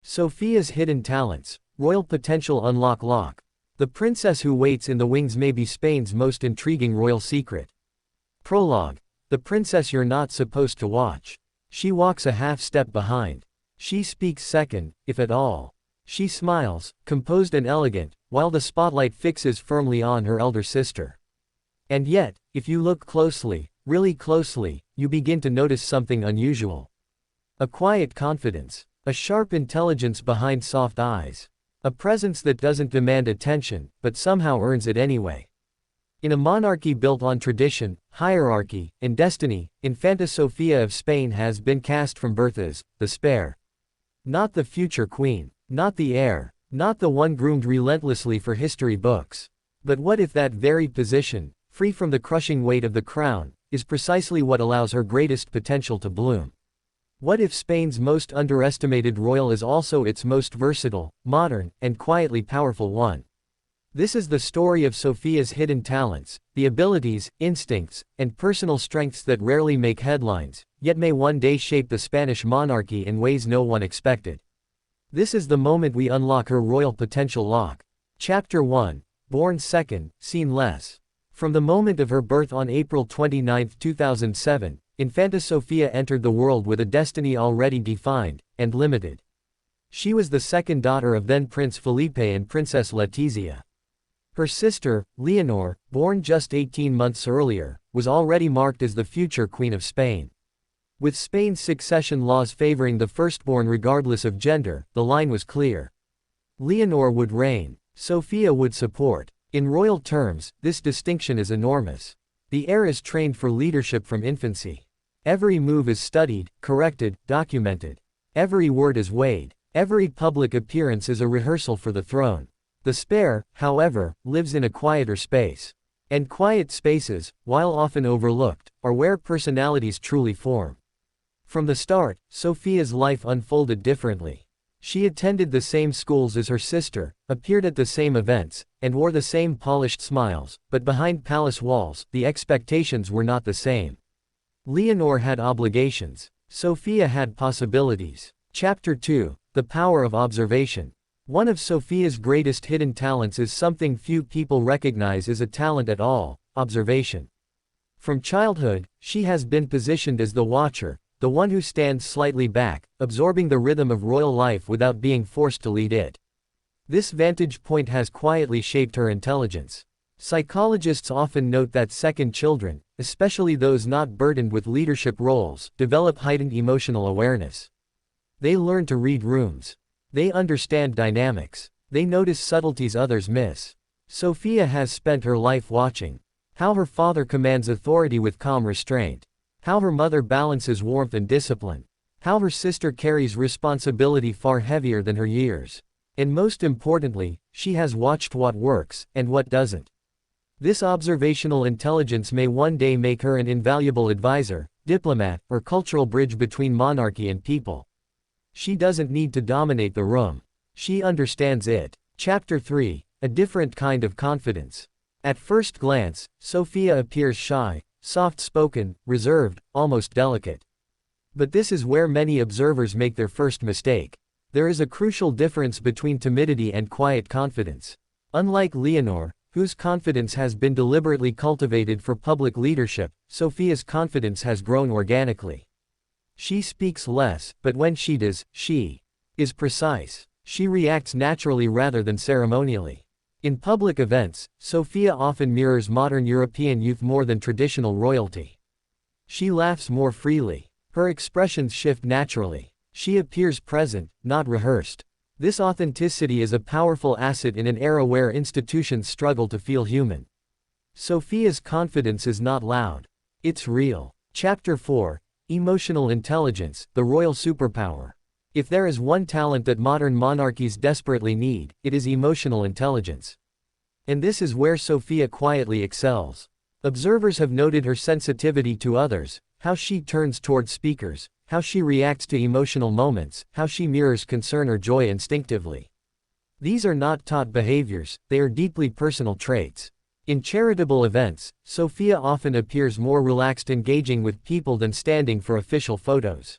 Sofia's hidden talents. Royal potential unlock lock. The princess who waits in the wings may be Spain's most intriguing royal secret. Prologue. The princess you're not supposed to watch. She walks a half step behind. She speaks second, if at all. She smiles, composed and elegant, while the spotlight fixes firmly on her elder sister. And yet, if you look closely, really closely, you begin to notice something unusual. A quiet confidence. A sharp intelligence behind soft eyes. A presence that doesn't demand attention, but somehow earns it anyway. In a monarchy built on tradition, hierarchy, and destiny, Infanta Sofia of Spain has been cast from birth as the spare. Not the future queen, not the heir, not the one groomed relentlessly for history books. But what if that very position, free from the crushing weight of the crown, is precisely what allows her greatest potential to bloom? What if Spain's most underestimated royal is also its most versatile, modern, and quietly powerful one? This is the story of Sofia's hidden talents, the abilities, instincts, and personal strengths that rarely make headlines, yet may one day shape the Spanish monarchy in ways no one expected. This is the moment we unlock her royal potential lock. Chapter 1. Born second, seen less. From the moment of her birth on April 29, 2007, Infanta Sofia entered the world with a destiny already defined, and limited. She was the second daughter of then Prince Felipe and Princess Letizia. Her sister, Leonor, born just 18 months earlier, was already marked as the future Queen of Spain. With Spain's succession laws favoring the firstborn regardless of gender, the line was clear. Leonor would reign. Sofia would support. In royal terms, this distinction is enormous. The heir is trained for leadership from infancy. Every move is studied, corrected, documented. Every word is weighed. Every public appearance is a rehearsal for the throne. The spare, however, lives in a quieter space. And quiet spaces, while often overlooked, are where personalities truly form. From the start, Sofia's life unfolded differently. She attended the same schools as her sister, appeared at the same events, and wore the same polished smiles, but behind palace walls, the expectations were not the same. Leonor had obligations. Sofia had possibilities. Chapter 2. The Power of Observation. One of Sofia's greatest hidden talents is something few people recognize as a talent at all: observation. From childhood, she has been positioned as the watcher, the one who stands slightly back, absorbing the rhythm of royal life without being forced to lead it. This vantage point has quietly shaped her intelligence. Psychologists often note that second children, especially those not burdened with leadership roles, develop heightened emotional awareness. They learn to read rooms. They understand dynamics. They notice subtleties others miss. Sofia has spent her life watching how her father commands authority with calm restraint, how her mother balances warmth and discipline, how her sister carries responsibility far heavier than her years. And most importantly, she has watched what works, and what doesn't. This observational intelligence may one day make her an invaluable advisor, diplomat, or cultural bridge between monarchy and people. She doesn't need to dominate the room. She understands it. Chapter 3. A different kind of confidence. At first glance, Sofia appears shy, soft-spoken, reserved, almost delicate. But this is where many observers make their first mistake. There is a crucial difference between timidity and quiet confidence. Unlike Leonor, whose confidence has been deliberately cultivated for public leadership, Sofia's confidence has grown organically. She speaks less, but when she does, she is precise. She reacts naturally rather than ceremonially. In public events, Sofia often mirrors modern European youth more than traditional royalty. She laughs more freely. Her expressions shift naturally. She appears present, not rehearsed. This authenticity is a powerful asset in an era where institutions struggle to feel human. Sofia's confidence is not loud. It's real. Chapter 4. Emotional intelligence, the royal superpower. If there is one talent that modern monarchies desperately need, it is emotional intelligence. And this is where Sofia quietly excels. Observers have noted her sensitivity to others, how she turns toward speakers, how she reacts to emotional moments, how she mirrors concern or joy instinctively. These are not taught behaviors, they are deeply personal traits. In charitable events, Sofia often appears more relaxed engaging with people than standing for official photos.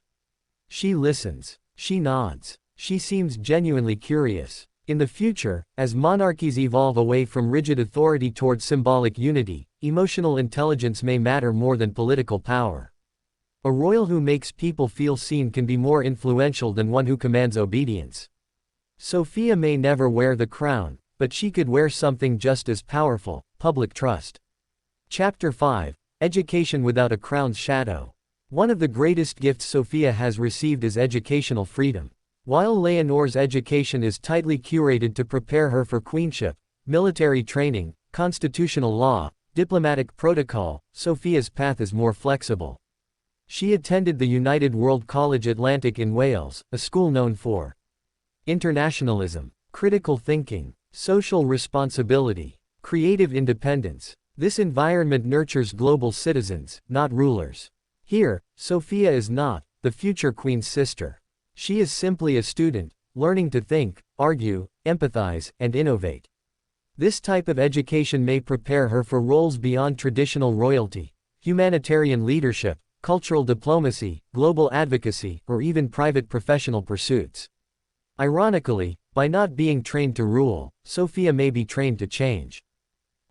She listens. She nods. She seems genuinely curious. In the future, as monarchies evolve away from rigid authority towards symbolic unity, emotional intelligence may matter more than political power. A royal who makes people feel seen can be more influential than one who commands obedience. Sofia may never wear the crown, but she could wear something just as powerful: public trust. Chapter 5: Education Without a Crown's Shadow. One of the greatest gifts Sofia has received is educational freedom. While Leonore's education is tightly curated to prepare her for queenship, military training, constitutional law, diplomatic protocol, Sofia's path is more flexible. She attended the United World College Atlantic in Wales, a school known for internationalism, critical thinking, social responsibility, creative independence. This environment nurtures global citizens, not rulers. Here, Sofia is not the future queen's sister. She is simply a student, learning to think, argue, empathize, and innovate. This type of education may prepare her for roles beyond traditional royalty: humanitarian leadership, cultural diplomacy, global advocacy, or even private professional pursuits. Ironically, by not being trained to rule, Sofia may be trained to change.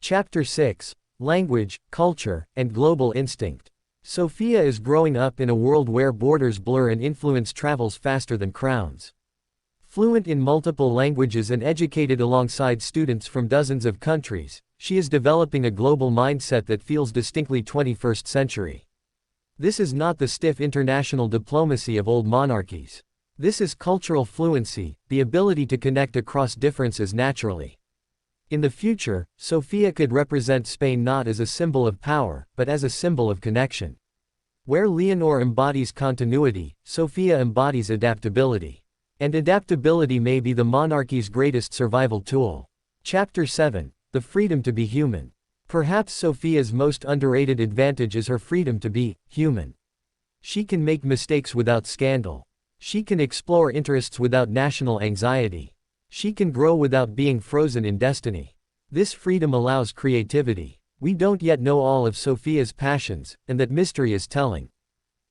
Chapter 6: Language, Culture, and Global Instinct. Sofia is growing up in a world where borders blur and influence travels faster than crowns. Fluent in multiple languages and educated alongside students from dozens of countries, she is developing a global mindset that feels distinctly 21st century. This is not the stiff international diplomacy of old monarchies. This is cultural fluency, the ability to connect across differences naturally. In the future, Sofia could represent Spain not as a symbol of power, but as a symbol of connection. Where Leonore embodies continuity, Sofia embodies adaptability. And adaptability may be the monarchy's greatest survival tool. Chapter 7: The Freedom to be Human. Perhaps Sofia's most underrated advantage is her freedom to be human. She can make mistakes without scandal. She can explore interests without national anxiety. She can grow without being frozen in destiny. This freedom allows creativity. We don't yet know all of Sofia's passions, and that mystery is telling.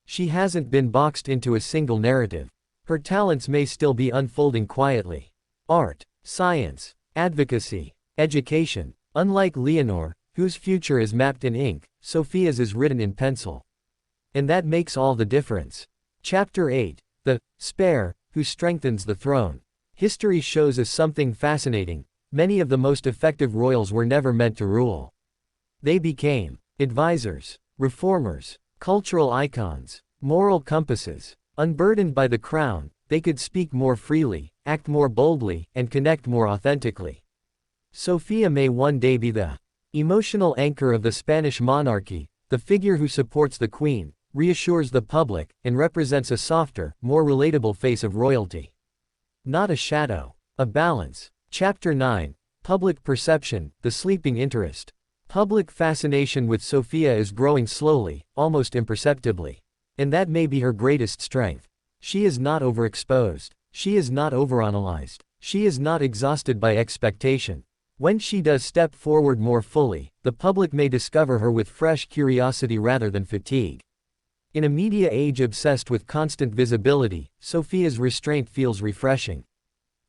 She hasn't been boxed into a single narrative. Her talents may still be unfolding quietly. Art, science, advocacy, education. Unlike Leonore, whose future is mapped in ink, Sofia's is written in pencil. And that makes all the difference. Chapter 8: The Spare, Who Strengthens the Throne. History shows us something fascinating: many of the most effective royals were never meant to rule. They became advisors, reformers, cultural icons, moral compasses. Unburdened by the crown, they could speak more freely, act more boldly, and connect more authentically. Sofia may one day be the emotional anchor of the Spanish monarchy, the figure who supports the queen, reassures the public, and represents a softer, more relatable face of royalty. Not a shadow, a balance. Chapter 9: Public Perception, The Sleeping Interest. Public fascination with Sofia is growing slowly, almost imperceptibly. And that may be her greatest strength. She is not overexposed. She is not overanalyzed. She is not exhausted by expectation. When she does step forward more fully, the public may discover her with fresh curiosity rather than fatigue. In a media age obsessed with constant visibility, Sofia's restraint feels refreshing.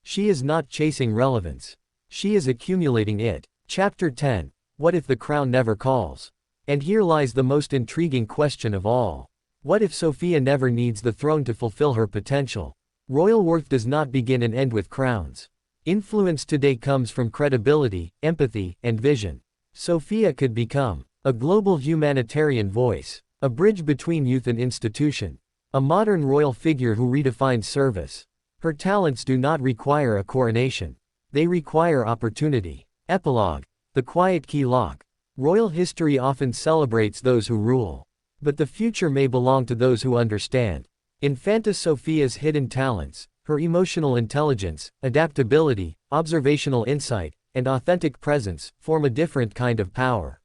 She is not chasing relevance. She is accumulating it. Chapter 10: What if the crown never calls? And here lies the most intriguing question of all. What if Sofia never needs the throne to fulfill her potential? Royal worth does not begin and end with crowns. Influence today comes from credibility, empathy, and vision. Sofia could become a global humanitarian voice, a bridge between youth and institution, a modern royal figure who redefines service. Her talents do not require a coronation. They require opportunity. Epilogue: The Quiet Key Lock. Royal history often celebrates those who rule. But the future may belong to those who understand. Infanta Sofia's hidden talents, her emotional intelligence, adaptability, observational insight, and authentic presence, form a different kind of power.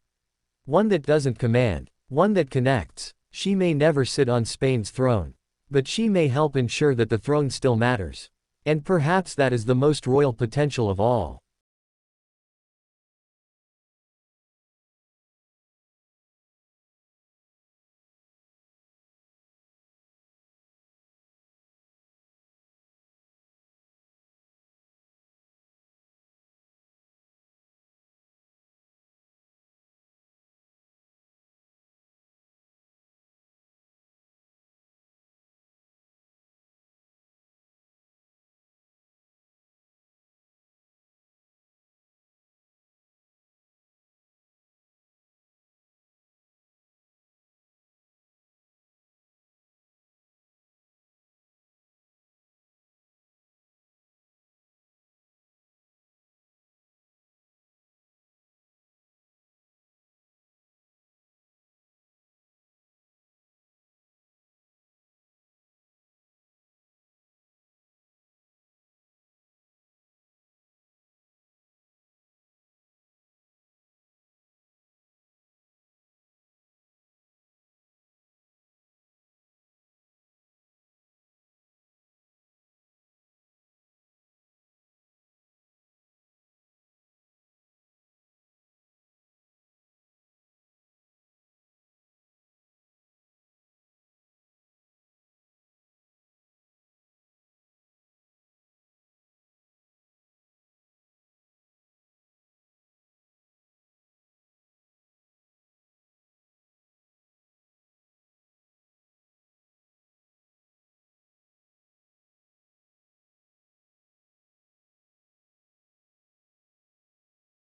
One that doesn't command, one that connects. She may never sit on Spain's throne. But she may help ensure that the throne still matters. And perhaps that is the most royal potential of all.